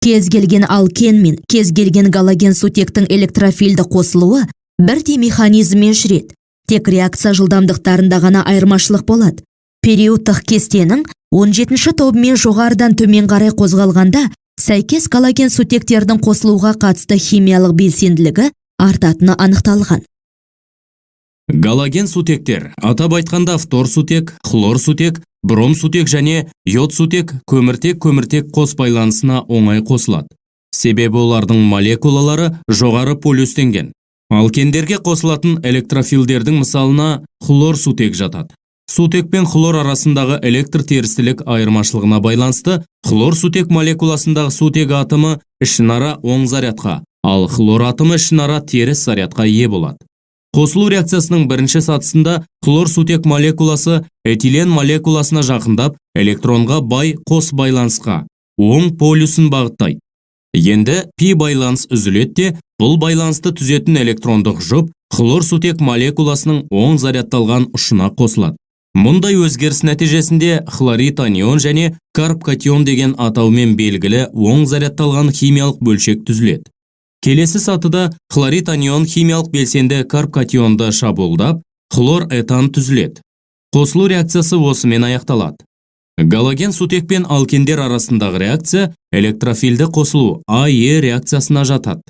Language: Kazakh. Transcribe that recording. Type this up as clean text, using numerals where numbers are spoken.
Кез келген алкен мен кез келген галоген сутектің электрофильді қосылуы бірдей механизммен жүреді. Тек реакция жылдамдықтарында ғана айырмашылық болады. Периодтық кестенің 17-ші тобымен жоғарыдан төмен қарай қозғалғанда, сәйкес галоген сутектердің қосылуға қатысты химиялық белсенділігі артатыны анықталған. Галоген сутектер, атап айтқанда фтор-сутек, хлор-сутек, бром-сутек және йод-сутек көміртек қос байланысына оңай қосылады. Себебі олардың молекулалары жоғары полюстенген. Алкендерге қосылатын электрофилдердің мысалына хлор-сутек жатады. Сутек пен хлор арасындағы электр терістілік айырмашылығына байланысты, хлор-сутек молекуласындағы сутек атомы ішінара оң зарядқа, ал хлор атомы ішінара теріс зарядқа ие болады. Қосылу реакциясының бірінші сатысында хлор-сутек молекуласы этилен молекуласына жақындап, электронға бай қос байланысқа, оң полюсын бағыттайды. Енді пи байланыс үзіледі де, бұл байланысты түзетін электрондық жұп хлор-сутек молекуласының оң зарядталған ұшына қосылады. Мұндай өзгеріс нәтижесінде хлорид анион және карп катион деген атаумен белгілі оң зарядталған химиялық бөлшек түзіледі. Келесі сатыда хлорид анион химиялық белсенді карп катионды шабуылдап, хлор этан түзіледі. Қосылу реакциясы осымен аяқталады. Галоген сутек пен алкендер арасындағы реакция электрофильді қосылу АЕ реакциясына жатады.